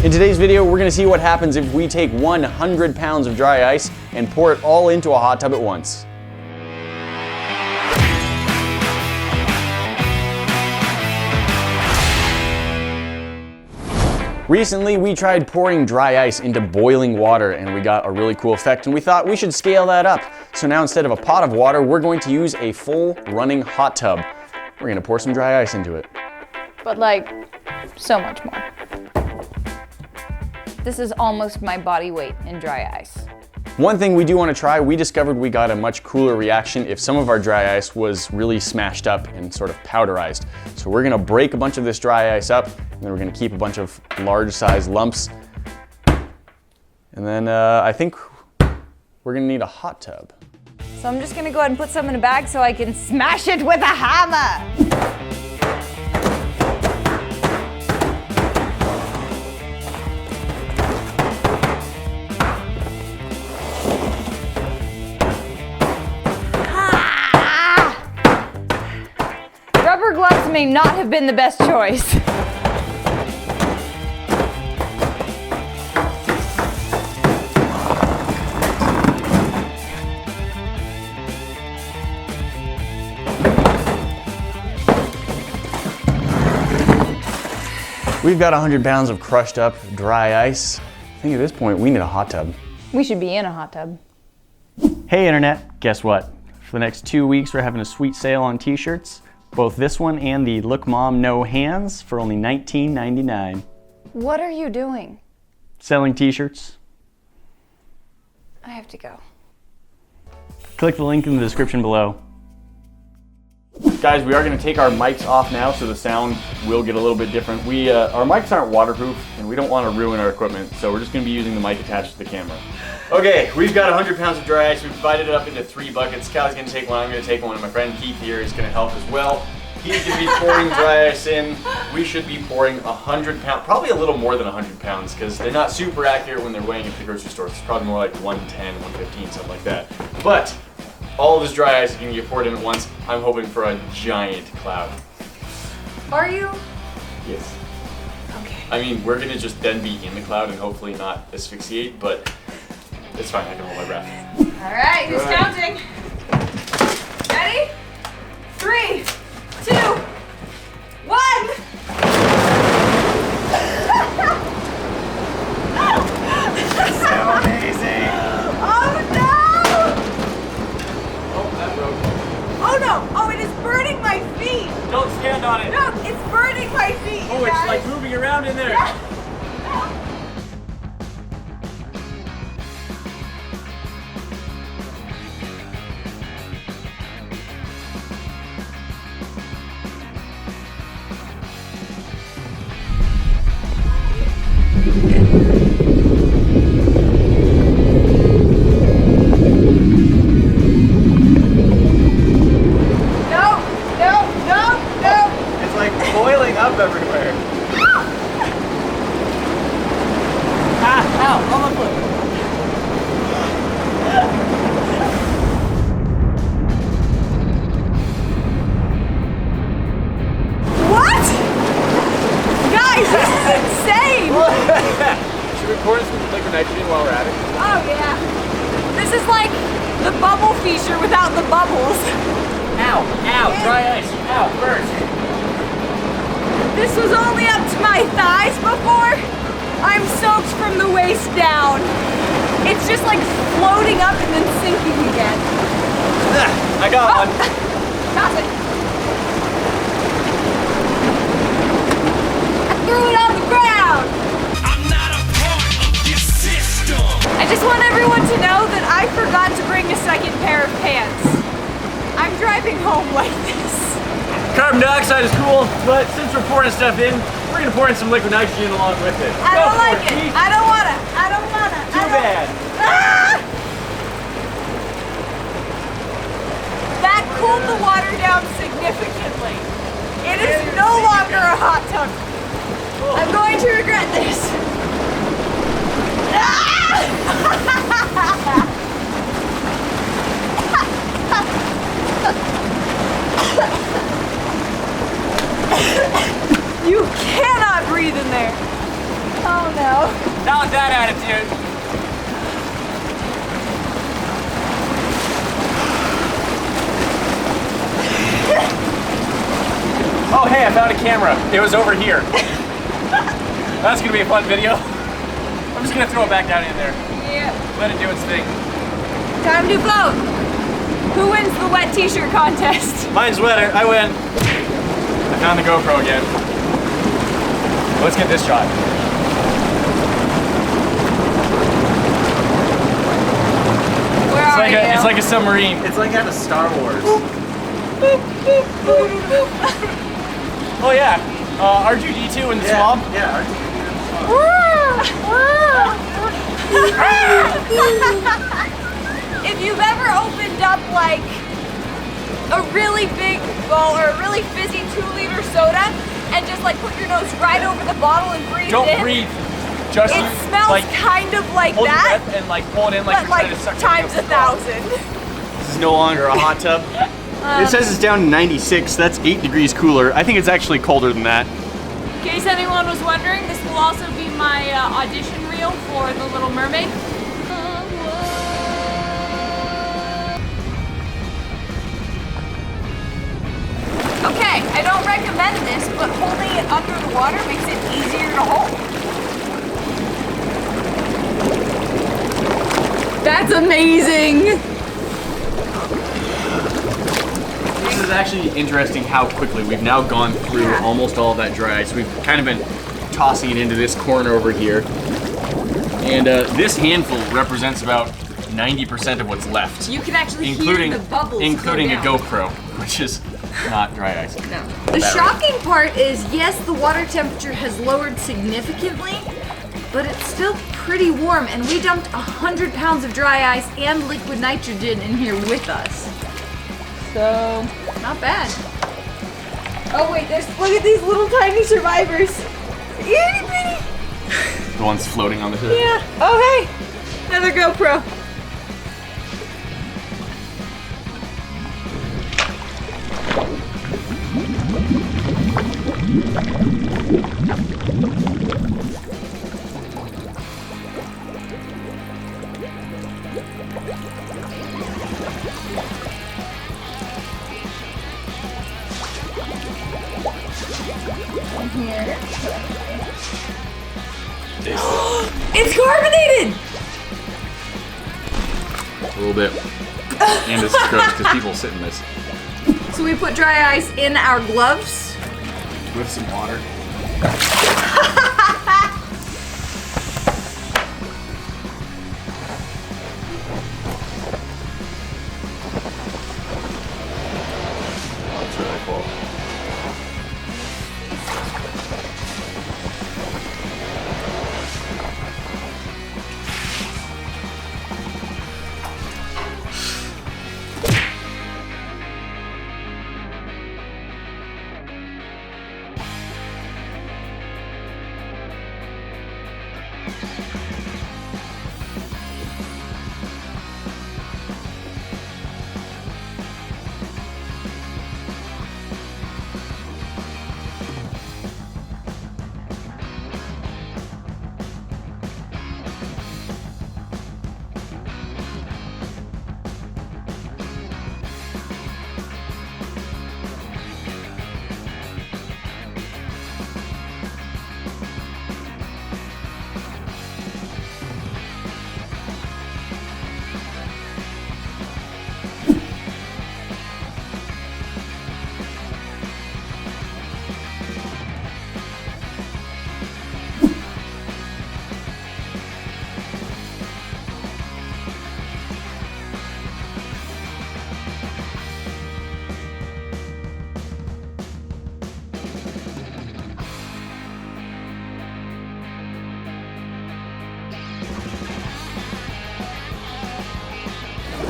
In today's video, we're gonna see what happens if we take 100 pounds of dry ice and pour it all into a hot tub at once. Recently, we tried pouring dry ice into boiling water and we got a really cool effect, and we thought we should scale that up. So now instead of a pot of water, we're going to use a full running hot tub. We're gonna pour some dry ice into it. But like, so much more. This is almost my body weight in dry ice. One thing we do want to try, we discovered we got a much cooler reaction if some of our dry ice was really smashed up and sort of powderized. So we're gonna break a bunch of this dry ice up, and then we're gonna keep a bunch of large size lumps. And then I think we're gonna need a hot tub. So I'm just gonna go ahead and put some in a bag so I can smash it with a hammer. Rubber gloves may not have been the best choice. We've got 100 pounds of crushed up dry ice. I think at this point we need a hot tub. We should be in a hot tub. Hey internet, guess what? For the next 2 weeks we're having a sweet sale on t-shirts. Both this one and the Look Mom No Hands for only $19.99. What are you doing? Selling t-shirts. I have to go. Click the link in the description below. Guys, we are going to take our mics off now, so the sound will get a little bit different. Our mics aren't waterproof, and we don't want to ruin our equipment, so we're just going to be using the mic attached to the camera. Okay, we've got 100 pounds of dry ice. We've divided it up into 3 buckets. Cal's going to take one, I'm going to take one, and my friend Keith here is going to help as well. He's going to be pouring dry ice in. We should be pouring 100 pounds, probably a little more than 100 pounds, because they're not super accurate when they're weighing at the grocery store. It's probably more like 110, 115, something like that. But all of this dry ice is going to get poured in at once. I'm hoping for a giant cloud. Are you? Yes. Okay. I mean, we're going to just then be in the cloud and hopefully not asphyxiate, but it's fine. I can hold my breath. All right, who's counting? Ready? 3, 2, 1. So amazing. Oh no! Oh, that broke. Oh no! Oh, it is burning my feet! Don't stand on it. No, it's burning my feet! Oh, it's like moving around in there. Yeah. Boiling up everywhere. Ow, on my foot. What? Guys, this is insane! Should we pour in some liquid nitrogen while we're at it? Oh yeah. This is like the bubble feature without the bubbles. Ow, ow, dry ice, ow, burn. This was only up to my thighs before. I'm soaked from the waist down. It's just like floating up and then sinking again. I got one. Toss it. I threw it on the ground. I'm not a part of this system. I just want everyone to know that I forgot to bring a second pair of pants. I'm driving home like this. Carbon dioxide is cool, but since we're pouring stuff in, we're gonna pour in some liquid nitrogen along with it. I don't like it. I don't wanna. I don't wanna. Too bad. Ah! That cooled the water down significantly. It is no longer a hot tub. I'm going to regret this. Ah! You cannot breathe in there. Oh no. Not with that attitude. Oh, hey, I found a camera. It was over here. That's gonna be a fun video. I'm just gonna throw it back down in there. Yeah. Let it do its thing. Time to vote. Who wins the wet t-shirt contest? Mine's wetter. I win. I found the GoPro again. Let's get this shot. Where are you? It's like a submarine. It's like out of Star Wars. Oh yeah, R2-D2 and the swab. Yeah. If you've ever opened up like a really big bowl or a really fizzy 2-liter soda and just like put your nose right over the bottle and breathe Don't in, breathe. Just it smells like kind of like hold that, your breath and like pull it in like but you're like trying to suck times something up. 1,000. This is no longer a hot tub. It says it's down to 96. That's 8 degrees cooler. I think it's actually colder than that. In case anyone was wondering, this will also be my audition reel for The Little Mermaid. Okay, I don't recommend this, but holding it under the water makes it easier to hold. That's amazing! This is actually interesting how quickly we've now gone through almost all of that dry ice. We've kind of been tossing it into this corner over here. And this handful represents about 90% of what's left. You can actually including, hear the bubbles including go a down. GoPro, which is not dry ice. No. The shocking part is, yes, the water temperature has lowered significantly, but it's still pretty warm, and we dumped 100 pounds of dry ice and liquid nitrogen in here with us. So, not bad. Oh wait, look at these little tiny survivors. Itty bitty. The ones floating on the hood. Yeah. Oh hey, another GoPro. Here. It's carbonated! A little bit. And this is gross because people sit in this. So we put dry ice in our gloves. With some water. That's really cool.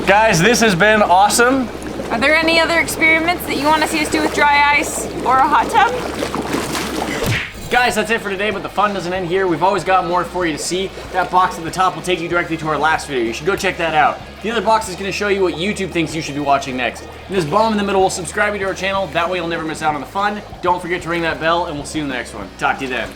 Guys, this has been awesome. Are there any other experiments that you want to see us do with dry ice or a hot tub? Guys, that's it for today, but the fun doesn't end here. We've always got more for you to see. That box at the top will take you directly to our last video. You should go check that out. The other box is going to show you what YouTube thinks you should be watching next. And this bomb in the middle will subscribe you to our channel. That way you'll never miss out on the fun. Don't forget to ring that bell, and we'll see you in the next one. Talk to you then.